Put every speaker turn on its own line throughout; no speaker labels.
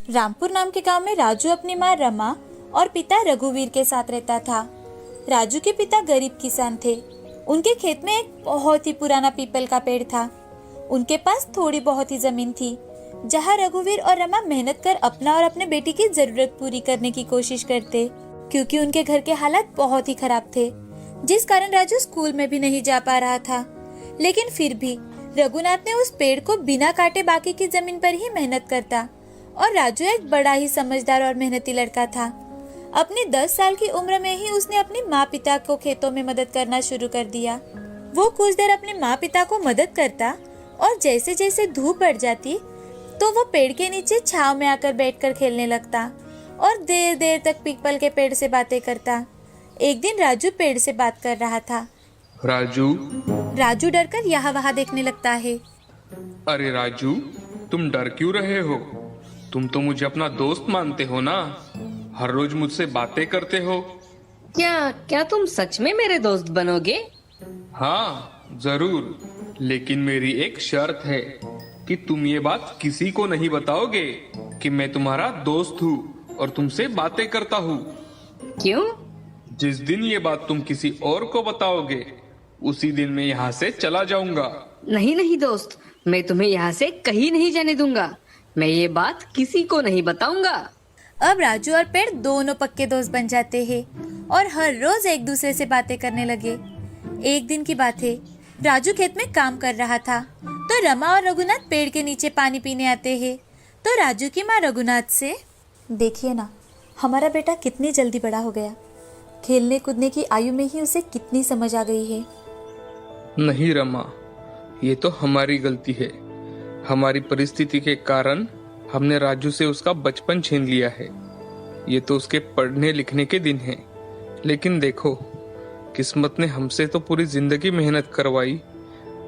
रामपुर नाम के गांव में राजू अपनी माँ रमा और पिता रघुवीर के साथ रहता था। राजू के पिता गरीब किसान थे। उनके खेत में एक बहुत ही पुराना पीपल का पेड़ था। उनके पास थोड़ी बहुत ही जमीन थी, जहाँ रघुवीर और रमा मेहनत कर अपना और अपने बेटी की जरूरत पूरी करने की कोशिश करते, क्योंकि उनके घर के हालात बहुत ही खराब थे, जिस कारण राजू स्कूल में भी नहीं जा पा रहा था। लेकिन फिर भी रघुनाथ ने उस पेड़ को बिना काटे बाकी की जमीन पर ही मेहनत करता, और राजू एक बड़ा ही समझदार और मेहनती लड़का था। अपनी 10 साल की उम्र में ही उसने अपने माँ पिता को खेतों में मदद करना शुरू कर दिया। वो कुछ देर अपने माँ पिता को मदद करता, और जैसे जैसे धूप बढ़ जाती तो वो पेड़ के नीचे छांव में आकर बैठकर खेलने लगता और देर देर तक पीपल के पेड़ से बातें करता। एक दिन राजू पेड़ से बात कर रहा था।
राजू
डरकर यहाँ वहाँ देखने लगता है।
अरे राजू, तुम डर क्यों रहे हो? तुम तो मुझे अपना दोस्त मानते हो ना, हर रोज मुझसे बातें करते हो।
क्या तुम सच में मेरे दोस्त बनोगे?
हाँ जरूर, लेकिन मेरी एक शर्त है कि तुम ये बात किसी को नहीं बताओगे कि मैं तुम्हारा दोस्त हूँ और तुमसे बातें करता हूँ।
क्यों?
जिस दिन ये बात तुम किसी और को बताओगे उसी दिन मैं यहाँ से चला जाऊंगा।
नहीं दोस्त, मैं तुम्हें यहाँ से कहीं नहीं जाने दूंगा। मैं ये बात किसी को नहीं बताऊंगा।
अब राजू और पेड़ दोनों पक्के दोस्त बन जाते हैं और हर रोज एक दूसरे से बातें करने लगे। एक दिन की बात है, राजू खेत में काम कर रहा था तो रमा और रघुनाथ पेड़ के नीचे पानी पीने आते हैं। तो राजू की माँ रघुनाथ से, देखिए ना, हमारा बेटा कितनी जल्दी बड़ा हो गया। खेलने कूदने की आयु में ही उसे कितनी समझ आ गई है।
नहीं रमा, ये तो हमारी गलती है। हमारी परिस्थिति के कारण हमने राजू से उसका बचपन छीन लिया है। ये तो उसके पढ़ने लिखने के दिन हैं। लेकिन देखो, किस्मत ने हमसे तो पूरी जिंदगी मेहनत करवाई,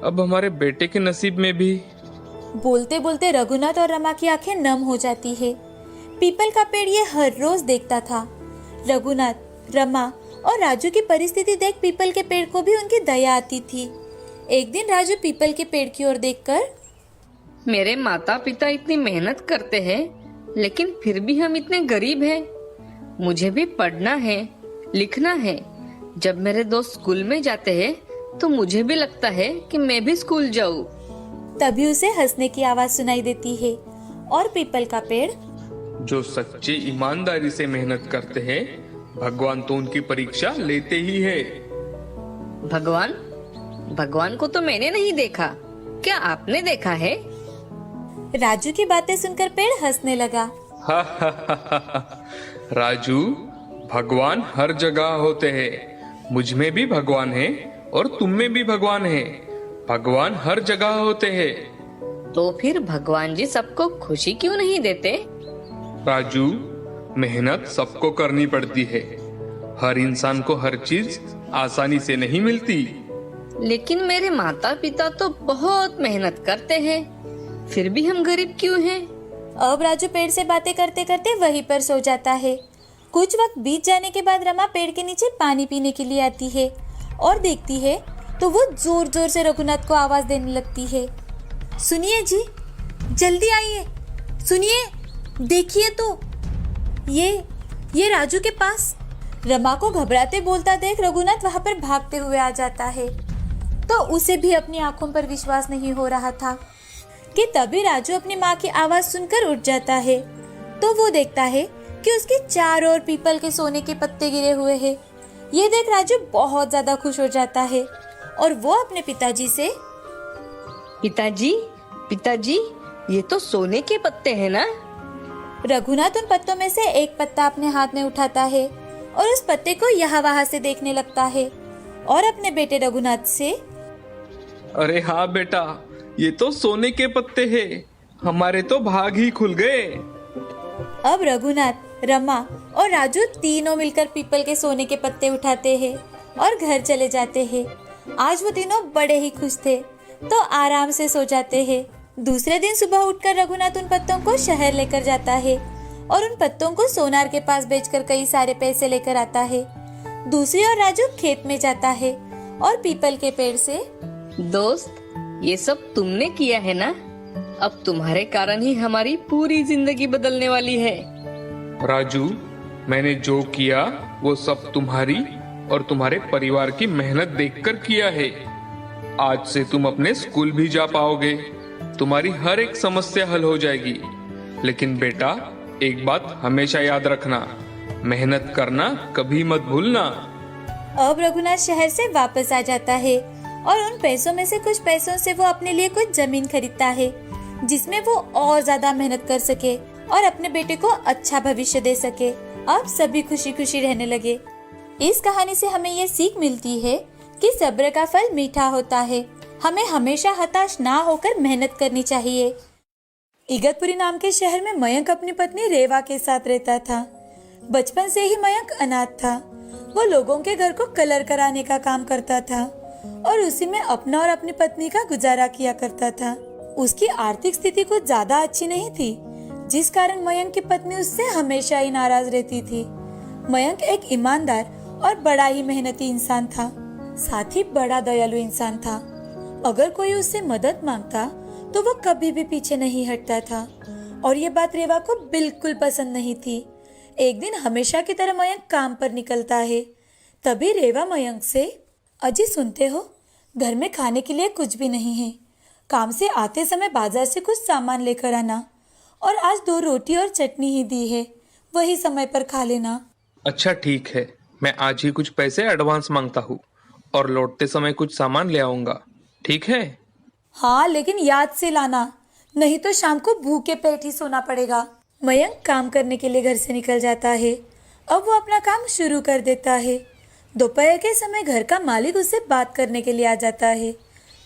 अब हमारे बेटे के नसीब में भी।
बोलते बोलते रघुनाथ और रमा की आंखें नम हो जाती है। पीपल का पेड़ ये हर रोज देखता था। रघुनाथ, रमा और राजू की परिस्थिति देख पीपल के पेड़ को भी उनकी दया आती थी। एक दिन राजू पीपल के पेड़ की ओर देखकर,
मेरे माता पिता इतनी मेहनत करते हैं, लेकिन फिर भी हम इतने गरीब हैं। मुझे भी पढ़ना है, लिखना है। जब मेरे दोस्त स्कूल में जाते हैं तो मुझे भी लगता है कि मैं भी स्कूल जाऊं।
तभी उसे हंसने की आवाज सुनाई देती है और पीपल का पेड़,
जो सच्ची ईमानदारी से मेहनत करते हैं, भगवान तो उनकी परीक्षा लेते ही है।
भगवान को तो मैंने नहीं देखा, क्या आपने देखा है?
राजू की बातें सुनकर पेड़ हंसने लगा।
राजू, भगवान हर जगह होते हैं। मुझ में भी भगवान है और तुम में भी भगवान है। भगवान हर जगह होते हैं।
तो फिर भगवान जी सबको खुशी क्यों नहीं देते?
राजू, मेहनत सबको करनी पड़ती है। हर इंसान को हर चीज आसानी से नहीं मिलती।
लेकिन मेरे माता पिता तो बहुत मेहनत करते हैं, फिर भी हम गरीब क्यों हैं?
अब राजू पेड़ से बातें करते करते वहीं पर सो जाता है। कुछ वक्त बीत जाने के बाद रमा पेड़ के नीचे पानी पीने के लिए आती है और देखती है तो वो जोर जोर से रघुनाथ को आवाज देने लगती है। सुनिए जी, जल्दी आइए, सुनिए, देखिए तो ये राजू के पास। रमा को घबराते बोलता देख रघुनाथ वहां पर भागते हुए आ जाता है। तो उसे भी अपनी आंखों पर विश्वास नहीं हो रहा था कि तभी राजू अपनी माँ की आवाज सुनकर उठ जाता है। तो वो देखता है कि उसके चारों ओर पीपल के सोने के पत्ते गिरे हुए हैं। ये देख राजू बहुत ज्यादा खुश हो जाता है और वो अपने पिताजी से,
पिताजी, ये तो सोने के पत्ते हैं ना?
रघुनाथ उन पत्तों में से एक पत्ता अपने हाथ में उठाता है और उस पत्ते को यहाँ वहाँ से देखने लगता है और अपने बेटे रघुनाथ से,
अरे हाँ बेटा, ये तो सोने के पत्ते हैं। हमारे तो भाग ही खुल गए।
अब रघुनाथ, रमा और राजू तीनों मिलकर पीपल के सोने के पत्ते उठाते हैं और घर चले जाते हैं। आज वो तीनों बड़े ही खुश थे तो आराम से सो जाते हैं। दूसरे दिन सुबह उठकर रघुनाथ उन पत्तों को शहर लेकर जाता है और उन पत्तों को सोनार के पास बेचकर कई सारे पैसे लेकर आता है। दूसरी ओर राजू खेत में जाता है और पीपल के पेड़ से,
दोस्त, ये सब तुमने किया है ना? अब तुम्हारे कारण ही हमारी पूरी जिंदगी बदलने वाली है।
राजू, मैंने जो किया वो सब तुम्हारी और तुम्हारे परिवार की मेहनत देखकर किया है। आज से तुम अपने स्कूल भी जा पाओगे, तुम्हारी हर एक समस्या हल हो जाएगी। लेकिन बेटा, एक बात हमेशा याद रखना, मेहनत करना कभी मत भूलना।
अब रघुनाथ शहर से वापस आ जाता है और उन पैसों में से कुछ पैसों से वो अपने लिए कुछ जमीन खरीदता है, जिसमें वो और ज्यादा मेहनत कर सके और अपने बेटे को अच्छा भविष्य दे सके। अब सभी खुशी खुशी रहने लगे। इस कहानी से हमें ये सीख मिलती है कि सब्र का फल मीठा होता है। हमें हमेशा हताश ना होकर मेहनत करनी चाहिए। इगतपुरी नाम के शहर में मयंक अपनी पत्नी रेवा के साथ रहता था। बचपन से ही मयंक अनाथ था। वो लोगों के घर को कलर कराने का काम करता था और उसी में अपना और अपनी पत्नी का गुजारा किया करता था। उसकी आर्थिक स्थिति कुछ ज्यादा अच्छी नहीं थी, जिस कारण मयंक की पत्नी उससे हमेशा ही नाराज रहती थी। मयंक एक ईमानदार और बड़ा ही मेहनती इंसान था, साथ ही बड़ा दयालु इंसान था। अगर कोई उससे मदद मांगता तो वो कभी भी पीछे नहीं हटता था और ये बात रेवा को बिल्कुल पसंद नहीं थी। एक दिन हमेशा की तरह मयंक काम पर निकलता है। तभी रेवा मयंक से, अजी सुनते हो, घर में खाने के लिए कुछ भी नहीं है। काम से आते समय बाजार से कुछ सामान लेकर आना और आज 2 रोटी और चटनी ही दी है, वही समय पर खा लेना।
अच्छा ठीक है, मैं आज ही कुछ पैसे एडवांस मांगता हूँ और लौटते समय कुछ सामान ले आऊंगा, ठीक है?
हाँ, लेकिन याद से लाना, नहीं तो शाम को भूखे पेट ही सोना पड़ेगा। मयंक काम करने के लिए घर से निकल जाता है। अब वो अपना काम शुरू कर देता है। दोपहर के समय घर का मालिक उससे बात करने के लिए आ जाता है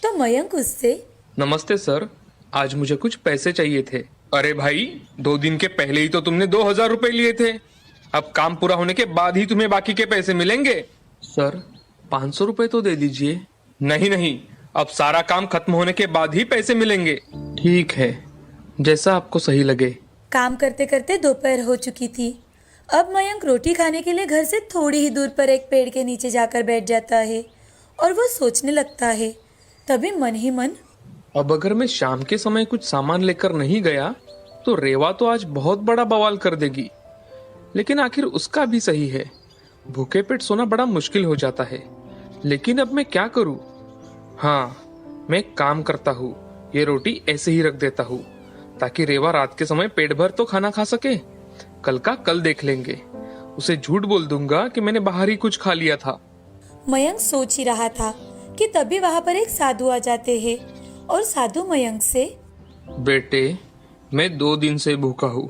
तो मयंक उससे,
नमस्ते सर, आज मुझे कुछ पैसे चाहिए थे। अरे भाई, 2 दिन के पहले ही तो तुमने 2000 रुपए लिए थे। अब काम पूरा होने के बाद ही तुम्हें बाकी के पैसे मिलेंगे। सर, 500 रुपए तो दे दीजिए। नहीं नहीं, अब सारा काम खत्म होने के बाद ही पैसे मिलेंगे। ठीक है, जैसा आपको सही लगे।
काम करते करते दोपहर हो चुकी थी। अब मयंक रोटी खाने के लिए घर से थोड़ी ही दूर पर एक पेड़ के नीचे जाकर बैठ जाता है और वो सोचने लगता है। तभी मन ही मन,
अब अगर मैं शाम के समय कुछ सामान लेकर नहीं गया तो रेवा तो आज बहुत बड़ा बवाल कर देगी। लेकिन आखिर उसका भी सही है, भूखे पेट सोना बड़ा मुश्किल हो जाता है। लेकिन अब मैं क्या करूं? हाँ, मैं एक काम करता हूँ, ये रोटी ऐसे ही रख देता हूँ ताकि रेवा रात के समय पेट भर तो खाना खा सके। कल का कल देख लेंगे। उसे झूठ बोल दूंगा कि मैंने बाहर ही कुछ खा लिया था।
मयंक सोच ही रहा था कि तभी वहाँ पर एक साधु आ जाते हैं और साधु मयंक से,
बेटे, मैं 2 दिन से भूखा हूँ,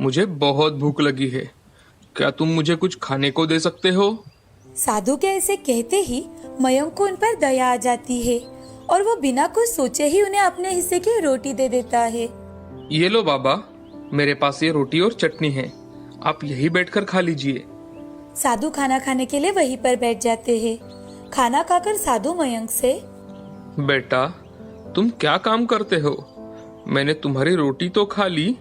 मुझे बहुत भूख लगी है, क्या तुम मुझे कुछ खाने को दे सकते हो?
साधु के ऐसे कहते ही मयंक को उन पर दया आ जाती है और वो बिना कुछ सोचे ही उन्हें अपने हिस्से की रोटी दे देता है।
ये लो बाबा, मेरे पास ये रोटी और चटनी है, आप यही बैठकर खा लीजिए।
साधु खाना खाने के लिए वहीं पर बैठ जाते हैं। खाना खाकर साधु मयंक से,
बेटा, तुम क्या काम करते हो? मैंने तुम्हारी रोटी तो खा ली,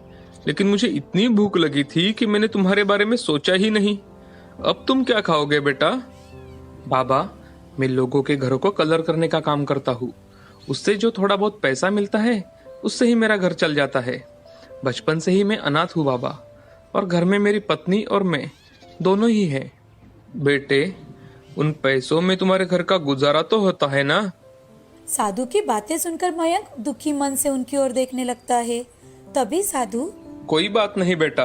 लेकिन मुझे इतनी भूख लगी थी कि मैंने तुम्हारे बारे में सोचा ही नहीं। अब तुम क्या खाओगे बेटा? बाबा, मैं लोगों के घरों को कलर करने का काम करता हूँ, उससे जो थोड़ा बहुत पैसा मिलता है उससे ही मेरा घर चल जाता है। बचपन से ही मैं अनाथ हूँ बाबा, और घर में मेरी पत्नी और मैं दोनों ही हैं। बेटे, उन पैसों में तुम्हारे घर का गुजारा तो होता है ना?
साधु की बातें सुनकर मयंक दुखी मन से उनकी ओर देखने लगता है। तभी साधु,
कोई बात नहीं बेटा,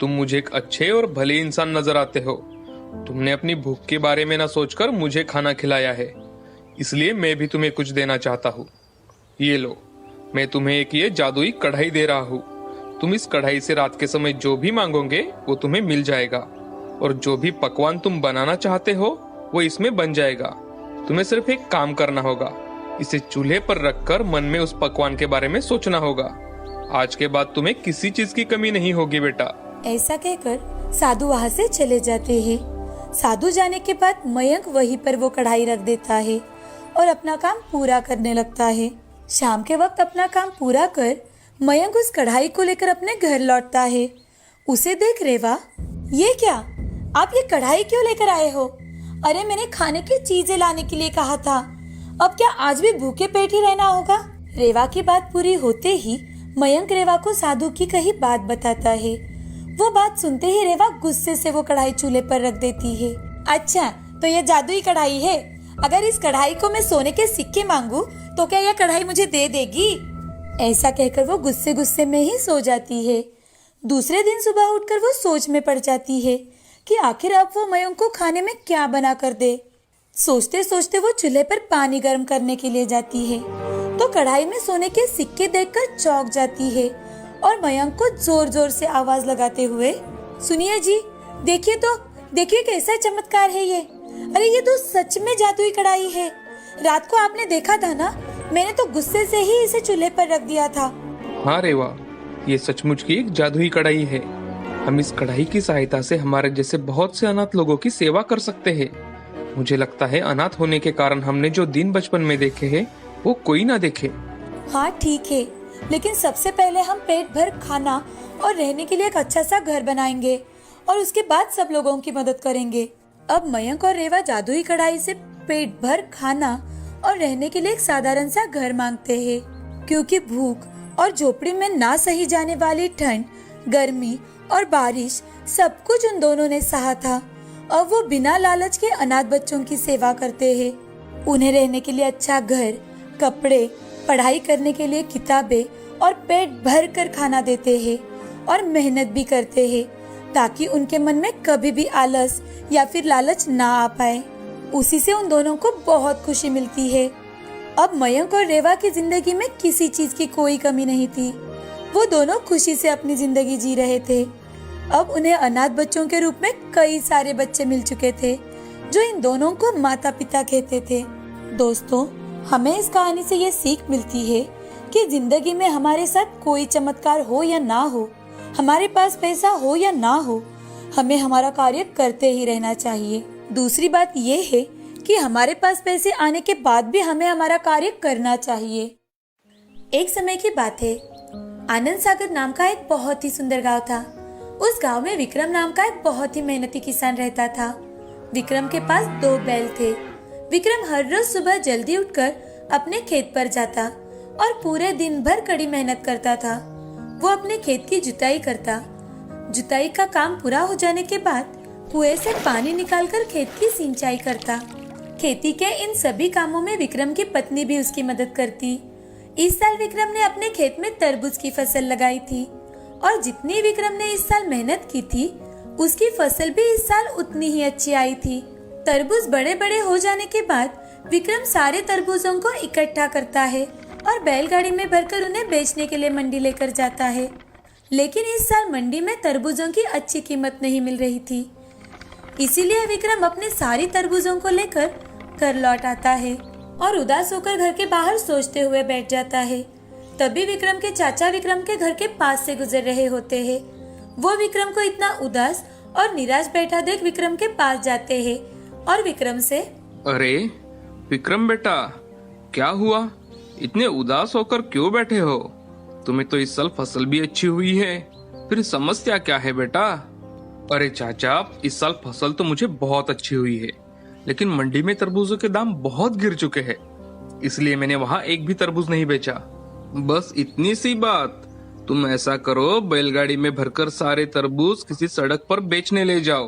तुम मुझे एक अच्छे और भले इंसान नजर आते हो। तुमने अपनी भूख के बारे में ना सोचकर मुझे खाना खिलाया है, इसलिए मैं भी तुम्हें कुछ देना चाहता हूँ। ये लो, मैं तुम्हें एक ये जादुई कढ़ाई दे रहा हूँ। तुम इस कढ़ाई से रात के समय जो भी मांगोगे वो तुम्हें मिल जाएगा, और जो भी पकवान तुम बनाना चाहते हो वो इसमें बन जाएगा। तुम्हें सिर्फ एक काम करना होगा, इसे चूल्हे पर रखकर मन में उस पकवान के बारे में सोचना होगा। आज के बाद तुम्हें किसी चीज की कमी नहीं होगी बेटा।
ऐसा कहकर साधु वहाँ से चले जाते हैं। साधु जाने के बाद मयंक वहीं पर वो कढ़ाई रख देता है और अपना काम पूरा करने लगता है। शाम के वक्त अपना काम पूरा कर मयंक उस कढ़ाई को लेकर अपने घर लौटता है। उसे देख रेवा, ये क्या, आप ये कढ़ाई क्यों लेकर आए हो? अरे मैंने खाने की चीजें लाने के लिए कहा था, अब क्या आज भी भूखे पेट ही रहना होगा? रेवा की बात पूरी होते ही मयंक रेवा को साधु की कही बात बताता है। वो बात सुनते ही रेवा गुस्से से वो कढ़ाई चूल्हे पर रख देती है। अच्छा, तो ये जादुई कढ़ाई है। अगर इस कढ़ाई को मैं सोने के सिक्के मांगू तो क्या यह कढ़ाई मुझे दे देगी? ऐसा कहकर वो गुस्से गुस्से में ही सो जाती है। दूसरे दिन सुबह उठकर वो सोच में पड़ जाती है कि आखिर अब वो मयंक को खाने में क्या बना कर दे। सोचते सोचते वो चूल्हे पर पानी गर्म करने के लिए जाती है तो कढ़ाई में सोने के सिक्के देखकर चौंक जाती है और मयंक को जोर जोर से आवाज लगाते हुए, सुनिए जी, देखिए तो, देखिए कैसा चमत्कार है ये। अरे ये तो सच में जादुई कढ़ाई है। रात को आपने देखा था ना, मैंने तो गुस्से से ही इसे चूल्हे पर रख दिया था।
हाँ रेवा, ये सचमुच की एक जादुई कढ़ाई है। हम इस कढ़ाई की सहायता से हमारे जैसे बहुत से अनाथ लोगों की सेवा कर सकते हैं। मुझे लगता है अनाथ होने के कारण हमने जो दिन बचपन में देखे हैं वो कोई ना देखे।
हाँ ठीक है, लेकिन सबसे पहले हम पेट भर खाना और रहने के लिए एक अच्छा सा घर बनाएंगे और उसके बाद सब लोगों की मदद करेंगे। अब मयंक और रेवा जादुई कढ़ाई से पेट भर खाना और रहने के लिए एक साधारण सा घर मांगते हैं, क्योंकि भूख और झोपड़ी में ना सही जाने वाली ठंड, गर्मी और बारिश सब कुछ उन दोनों ने सहा था। अब वो बिना लालच के अनाथ बच्चों की सेवा करते हैं। उन्हें रहने के लिए अच्छा घर, कपड़े, पढ़ाई करने के लिए किताबें और पेट भर कर खाना देते हैं और मेहनत भी करते हैं ताकि उनके मन में कभी भी आलस या फिर लालच ना आ पाए। उसी से उन दोनों को बहुत खुशी मिलती है। अब मयंक और रेवा की जिंदगी में किसी चीज की कोई कमी नहीं थी। वो दोनों खुशी से अपनी जिंदगी जी रहे थे। अब उन्हें अनाथ बच्चों के रूप में कई सारे बच्चे मिल चुके थे जो इन दोनों को माता पिता कहते थे। दोस्तों, हमें इस कहानी से ये सीख मिलती है कि जिंदगी में हमारे साथ कोई चमत्कार हो या ना हो, हमारे पास पैसा हो या ना हो, हमें हमारा कार्य करते ही रहना चाहिए। दूसरी बात ये है कि हमारे पास पैसे आने के बाद भी हमें हमारा कार्य करना चाहिए। एक समय की बात है, आनंद सागर नाम का एक बहुत ही सुंदर गांव था। उस गांव में विक्रम नाम का एक बहुत ही मेहनती किसान रहता था। विक्रम के पास 2 बैल थे। विक्रम हर रोज सुबह जल्दी उठकर अपने खेत पर जाता और पूरे दिन भर कड़ी मेहनत करता था। वो अपने खेत की जुताई करता। जुताई का काम पूरा हो जाने के बाद कुएं से पानी निकालकर खेत की सिंचाई करता। खेती के इन सभी कामों में विक्रम की पत्नी भी उसकी मदद करती। इस साल विक्रम ने अपने खेत में तरबूज की फसल लगाई थी और जितनी विक्रम ने इस साल मेहनत की थी, उसकी फसल भी इस साल उतनी ही अच्छी आई थी। तरबूज बड़े बड़े हो जाने के बाद विक्रम सारे तरबूजों को इकट्ठा करता है और बैलगाड़ी में भरकर उन्हें बेचने के लिए मंडी लेकर जाता है। लेकिन इस साल मंडी में तरबूजों की अच्छी कीमत नहीं मिल रही थी, इसीलिए विक्रम अपने सारी तरबूजों को लेकर घर लौट आता है और उदास होकर घर के बाहर सोचते हुए बैठ जाता है। तभी विक्रम के चाचा विक्रम के घर के पास से गुजर रहे होते हैं। वो विक्रम को इतना उदास और निराश बैठा देख विक्रम के पास जाते हैं और विक्रम से,
अरे विक्रम बेटा, क्या हुआ? इतने उदास होकर क्यों बैठे हो? तुम्हें तो इस साल फसल भी अच्छी हुई है, फिर समस्या क्या है बेटा? अरे चाचा, इस साल फसल तो मुझे बहुत अच्छी हुई है, लेकिन मंडी में तरबूजों के दाम बहुत गिर चुके हैं, इसलिए मैंने वहाँ एक भी तरबूज नहीं बेचा। बस इतनी सी बात। तुम ऐसा करो, बैलगाड़ी में भरकर सारे तरबूज किसी सड़क पर बेचने ले जाओ।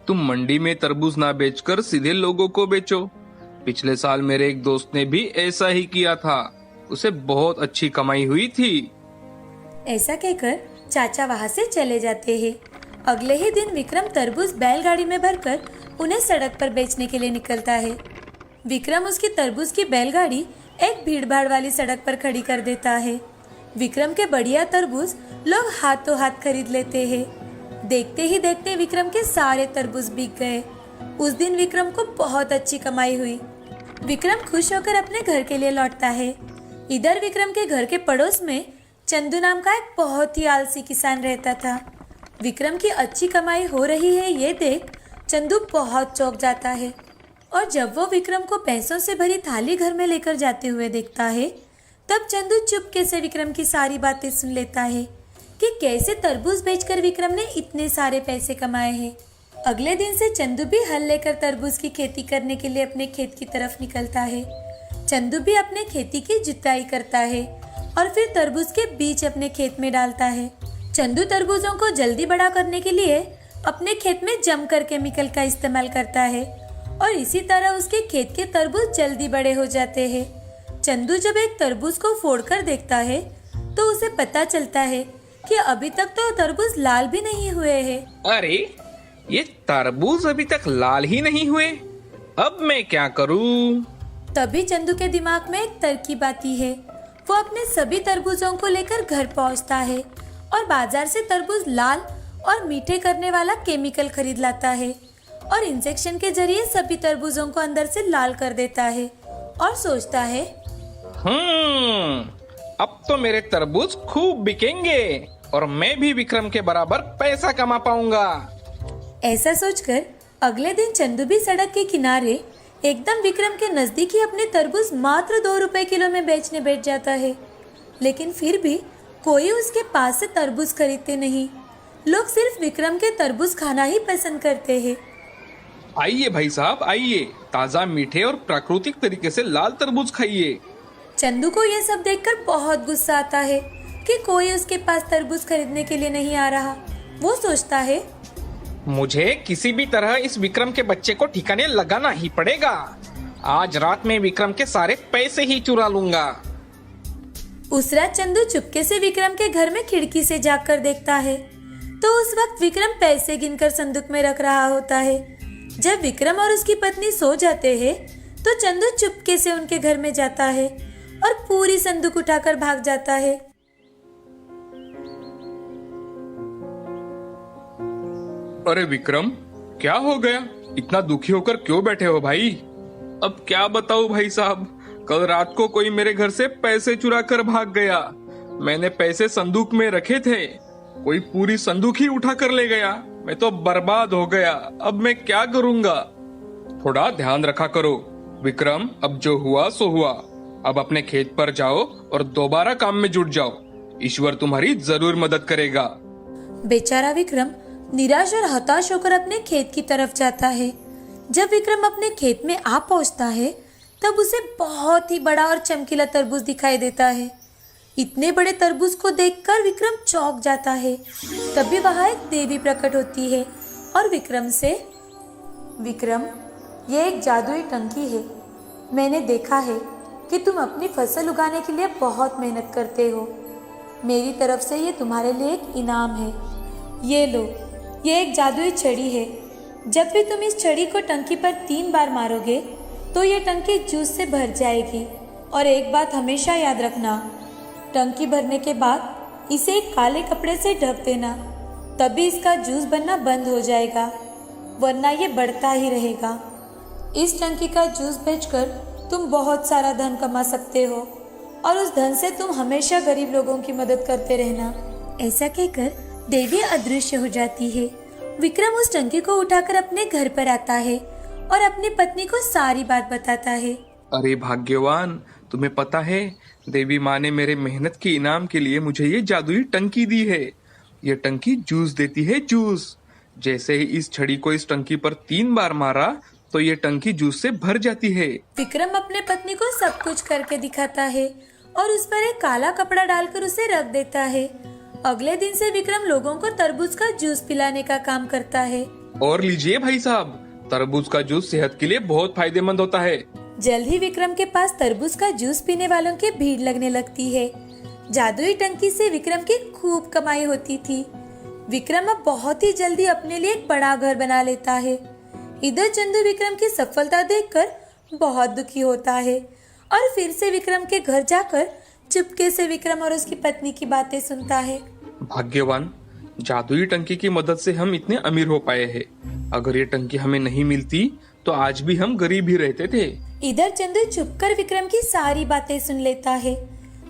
तुम मंडी में तरबूज ना बेचकर सीधे लोगों को बेचो। पिछले साल मेरे एक दोस्त ने भी ऐसा ही किया था, उसे बहुत अच्छी कमाई हुई थी।
ऐसा कहकर चाचा वहाँ से चले जाते हैं। अगले ही दिन विक्रम तरबूज बैलगाड़ी में भरकर उन्हें सड़क पर बेचने के लिए निकलता है। विक्रम उसकी तरबूज की बैलगाड़ी एक भीड़भाड़ वाली सड़क पर खड़ी कर देता है। विक्रम के बढ़िया तरबूज लोग हाथों हाथ खरीद लेते हैं। देखते ही देखते विक्रम के सारे तरबूज बिक गए। उस दिन विक्रम को बहुत अच्छी कमाई हुई। विक्रम खुश होकर अपने घर के लिए लौटता है। इधर विक्रम के घर के पड़ोस में चंदू नाम का एक बहुत ही आलसी किसान रहता था। विक्रम की अच्छी कमाई हो रही है ये देख चंदू बहुत चौंक जाता है और जब वो विक्रम को पैसों से भरी थाली घर में लेकर जाते हुए देखता है, तब चंदू चुपके से विक्रम की सारी बातें सुन लेता है कि कैसे तरबूज बेचकर विक्रम ने इतने सारे पैसे कमाए हैं। अगले दिन से चंदू भी हल लेकर तरबूज की खेती करने के लिए अपने खेत की तरफ निकलता है। चंदू भी अपने खेती की जुताई करता है और फिर तरबूज के बीज अपने खेत में डालता है। चंदू तरबूजों को जल्दी बड़ा करने के लिए अपने खेत में जमकर केमिकल का इस्तेमाल करता है और इसी तरह उसके खेत के तरबूज जल्दी बड़े हो जाते हैं। चंदू जब एक तरबूज को फोड़कर देखता है तो उसे पता चलता है कि अभी तक तो तरबूज लाल भी नहीं हुए हैं।
अरे, ये तरबूज अभी तक लाल ही नहीं हुए, अब मैं क्या करूं?
तभी चंदू के दिमाग में एक तरकीब आती है। वो अपने सभी तरबूजों को लेकर घर पहुंचता है और बाजार से तरबूज लाल और मीठे करने वाला केमिकल खरीद लाता है और इंजेक्शन के जरिए सभी तरबूजों को अंदर से लाल कर देता है और सोचता है,
अब तो मेरे तरबूज खूब बिकेंगे और मैं भी विक्रम के बराबर पैसा कमा पाऊंगा।
ऐसा सोचकर अगले दिन चंदू भी सड़क के किनारे एकदम विक्रम के नजदीक ही अपने तरबूज मात्र 2 रुपए किलो में बेचने बैठ जाता है। लेकिन फिर भी कोई उसके पास से तरबूज खरीदते नहीं। लोग सिर्फ विक्रम के तरबूज खाना ही पसंद करते हैं।
आइए भाई साहब, आइए, ताजा मीठे और प्राकृतिक तरीके से लाल तरबूज खाइए।
चंदू को यह सब देखकर बहुत गुस्सा आता है कि कोई उसके पास तरबूज खरीदने के लिए नहीं आ रहा। वो सोचता है,
मुझे किसी भी तरह इस विक्रम के बच्चे को ठिकाने लगाना ही पड़ेगा। आज रात में विक्रम के सारे पैसे ही चुरा लूंगा।
उस रात चंदू चुपके से विक्रम के घर में खिड़की से झांककर देखता है तो उस वक्त विक्रम पैसे गिनकर संदूक में रख रहा होता है। जब विक्रम और उसकी पत्नी सो जाते हैं तो चंदू चुपके से उनके घर में जाता है और पूरी संदूक उठाकर भाग जाता है।
अरे विक्रम, क्या हो गया? इतना दुखी होकर क्यों बैठे हो भाई? अब क्या बताऊं भाई साहब, कल रात को कोई मेरे घर से पैसे चुरा कर भाग गया। मैंने पैसे संदूक में रखे थे, कोई पूरी संदूक ही उठा कर ले गया। मैं तो बर्बाद हो गया। अब मैं क्या करूंगा? थोड़ा ध्यान रखा करो विक्रम। अब जो हुआ सो हुआ। अब अपने खेत पर जाओ और दोबारा काम में जुट जाओ। ईश्वर तुम्हारी जरूर मदद करेगा।
बेचारा विक्रम निराश और हताश होकर अपने खेत की तरफ जाता है। जब विक्रम अपने खेत में आ पहुंचता है तब उसे बहुत ही बड़ा और चमकीला तरबूज दिखाई देता है। इतने बड़े तरबूज को देखकर विक्रम चौंक जाता है। तभी वहां एक देवी प्रकट होती है और विक्रम से, विक्रम, ये एक जादुई टंकी है। मैंने देखा है कि तुम अपनी फसल उगाने के लिए बहुत मेहनत करते हो। मेरी तरफ से ये तुम्हारे लिए एक इनाम है। ये लो, ये एक जादुई छड़ी है। जब भी तुम इस छड़ी को टंकी पर 3 बार मारोगे तो ये टंकी जूस से भर जाएगी। और एक बात हमेशा याद रखना, टंकी भरने के बाद इसे एक काले कपड़े से ढक देना, तभी इसका जूस बनना बंद हो जाएगा, वरना ये बढ़ता ही रहेगा। इस टंकी का जूस बेचकर तुम बहुत सारा धन कमा सकते हो और उस धन से तुम हमेशा गरीब लोगों की मदद करते रहना। ऐसा कहकर देवी अदृश्य हो जाती है। विक्रम उस टंकी को उठाकर अपने घर पर आता है और अपनी पत्नी को सारी बात बताता है।
अरे भाग्यवान, तुम्हें पता है देवी माँ ने मेरे मेहनत के इनाम के लिए मुझे ये जादुई टंकी दी है। ये टंकी जूस देती है, जूस। जैसे ही इस छड़ी को इस टंकी पर 3 बार मारा तो ये टंकी जूस से भर जाती है।
विक्रम अपने पत्नी को सब कुछ करके दिखाता है और उस पर एक काला कपड़ा डालकर उसे रख देता है। अगले दिन से विक्रम लोगों को तरबूज का जूस पिलाने का काम करता है।
और लीजिए भाई साहब, तरबूज का जूस सेहत के लिए बहुत फायदेमंद होता है।
जल्द ही विक्रम के पास तरबूज का जूस पीने वालों की भीड़ लगने लगती है। जादुई टंकी से विक्रम की खूब कमाई होती थी। विक्रम अब बहुत ही जल्दी अपने लिए एक बड़ा घर बना लेता है। इधर चंदू विक्रम की सफलता देखकर बहुत दुखी होता है और फिर से विक्रम के घर जाकर चुपके से विक्रम और उसकी पत्नी की बातें सुनता है।
भाग्यवान, जादुई टंकी की मदद से हम इतने अमीर हो पाए हैं। अगर ये टंकी हमें नहीं मिलती तो आज भी हम गरीब ही रहते थे।
इधर चंदू चुपकर विक्रम की सारी बातें सुन लेता है।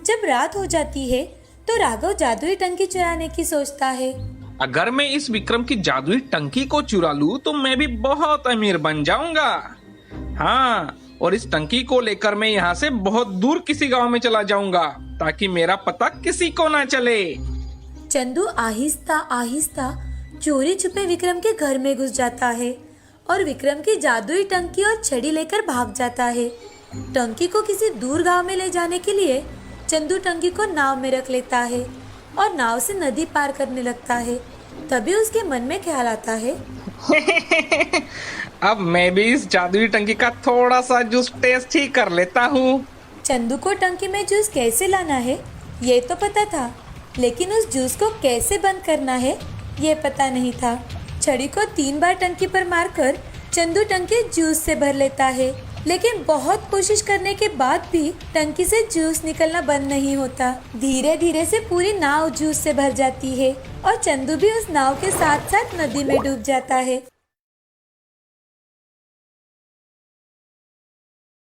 जब रात हो जाती है तो राघव जादुई टंकी चुराने की सोचता है।
अगर मैं इस विक्रम की जादुई टंकी को चुरा लूं तो मैं भी बहुत अमीर बन जाऊंगा। हाँ, और इस टंकी को लेकर मैं यहाँ से बहुत दूर किसी गांव में चला जाऊंगा ताकि मेरा पता किसी को ना चले।
चंदू आहिस्ता आहिस्ता चोरी छुपे विक्रम के घर में घुस जाता है और विक्रम की जादुई टंकी और छड़ी लेकर भाग जाता है। टंकी को किसी दूर गांव में ले जाने के लिए चंदू टंकी को नाव में रख लेता है और नाव से नदी पार करने लगता है। तभी उसके मन में ख्याल आता है,
अब मैं भी इस जादुई टंकी का थोड़ा सा जूस टेस्ट ही कर लेता हूँ।
चंदू को टंकी में जूस कैसे लाना है ये तो पता था, लेकिन उस जूस को कैसे बंद करना है ये पता नहीं था। छड़ी को 3 बार टंकी पर मारकर चंदू टंकी जूस से भर लेता है, लेकिन बहुत कोशिश करने के बाद भी टंकी से जूस निकलना बंद नहीं होता। धीरे धीरे से पूरी नाव जूस से भर जाती है और चंदू भी उस नाव के साथ साथ नदी में डूब जाता है।